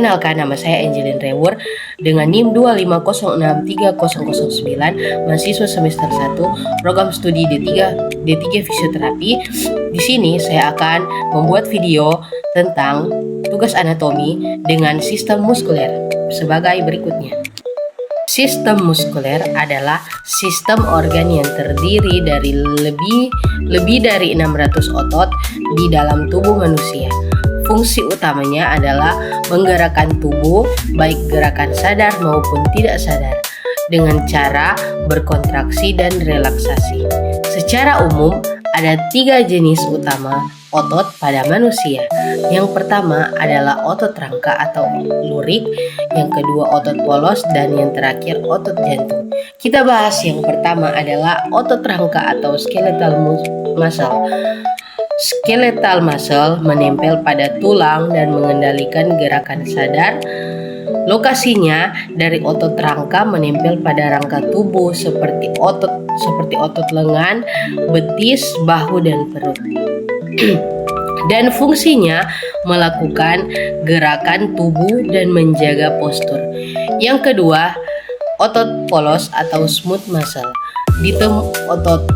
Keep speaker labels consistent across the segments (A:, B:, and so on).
A: Perkenalkan, nama saya Angelin Rewur dengan NIM 250630009, mahasiswa semester 1, program studi D3 Fisioterapi. Di sini saya akan membuat video tentang tugas anatomi dengan sistem muskuler sebagai berikutnya. Sistem muskuler adalah sistem organ yang terdiri dari lebih dari 600 otot di dalam tubuh manusia. Fungsi utamanya adalah menggerakkan tubuh, baik gerakan sadar maupun tidak sadar, dengan cara berkontraksi dan relaksasi. Secara umum, ada 3 jenis utama otot pada manusia. Yang pertama adalah otot rangka atau lurik, yang kedua otot polos, dan yang terakhir otot jantung. Kita bahas yang pertama adalah otot rangka atau skeletal muscle. Skeletal muscle menempel pada tulang dan mengendalikan gerakan sadar. Lokasinya dari otot rangka menempel pada rangka tubuh seperti otot lengan, betis, bahu, dan perut. Dan fungsinya melakukan gerakan tubuh dan menjaga postur. Yang kedua, otot polos atau smooth muscle. Otot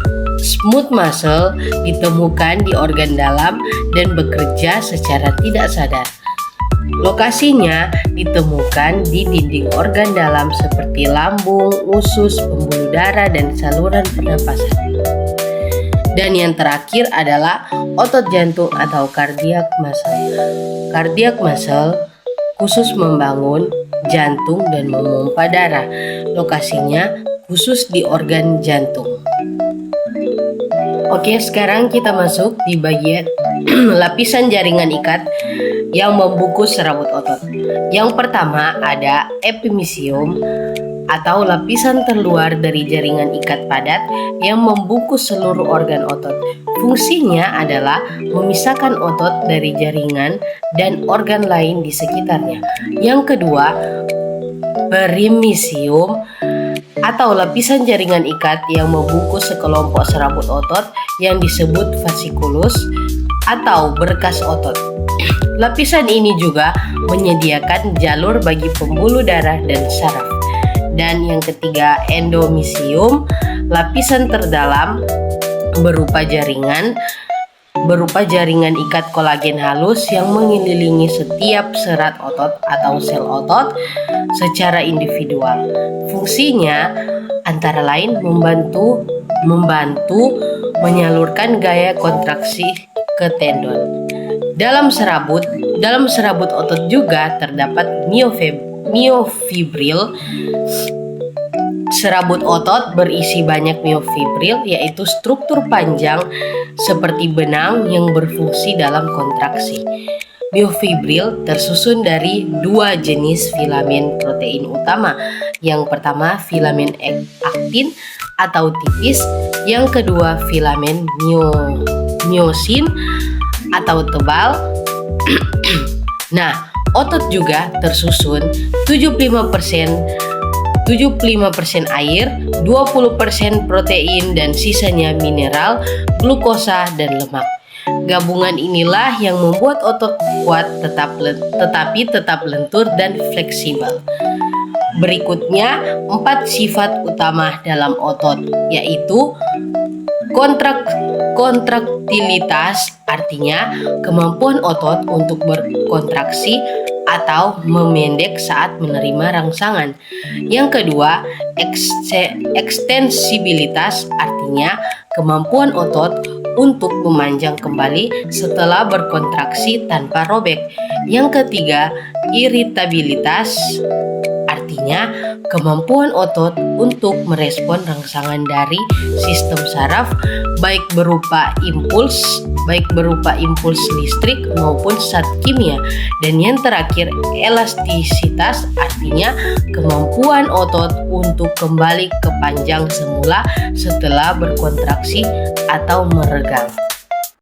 A: smooth muscle ditemukan di organ dalam dan bekerja secara tidak sadar. Lokasinya ditemukan di dinding organ dalam seperti lambung, usus, pembuluh darah, dan saluran pernapasan. Dan yang terakhir adalah otot jantung atau cardiac muscle. Cardiac muscle khusus membangun jantung dan memompa darah. Lokasinya khusus di organ jantung. Oke, sekarang kita masuk di bagian lapisan jaringan ikat yang membungkus serabut otot. Yang pertama ada epimysium atau lapisan terluar dari jaringan ikat padat yang membungkus seluruh organ otot. Fungsinya adalah memisahkan otot dari jaringan dan organ lain di sekitarnya. Yang kedua, perimysium atau lapisan jaringan ikat yang membungkus sekelompok serabut otot yang disebut fasciculus atau berkas otot. Lapisan ini juga menyediakan jalur bagi pembuluh darah dan saraf. Dan yang ketiga, endomysium, lapisan terdalam berupa jaringan ikat kolagen halus yang mengelilingi setiap serat otot atau sel otot secara individual. Fungsinya antara lain membantu menyalurkan gaya kontraksi ke tendon. Dalam serabut otot juga terdapat myofibril. Serabut otot berisi banyak myofibril, yaitu struktur panjang seperti benang yang berfungsi dalam kontraksi. Myofibril tersusun dari 2 jenis filamen protein utama. Yang pertama filamen aktin atau tipis, yang kedua filamen myosin atau tebal. Nah, otot juga tersusun 75% air, 20% protein, dan sisanya mineral, glukosa, dan lemak. Gabungan inilah yang membuat otot kuat tetapi tetap lentur dan fleksibel. Berikutnya 4 sifat utama dalam otot, yaitu kontraktilitas, artinya kemampuan otot untuk berkontraksi atau memendek saat menerima rangsangan. Yang kedua, ekstensibilitas, artinya kemampuan otot untuk memanjang kembali setelah berkontraksi tanpa robek. Yang ketiga, iritabilitas, artinya kemampuan otot untuk merespon rangsangan dari sistem saraf baik berupa impuls listrik maupun zat kimia. Dan yang terakhir, elastisitas, artinya kemampuan otot untuk kembali ke panjang semula setelah berkontraksi atau meregang.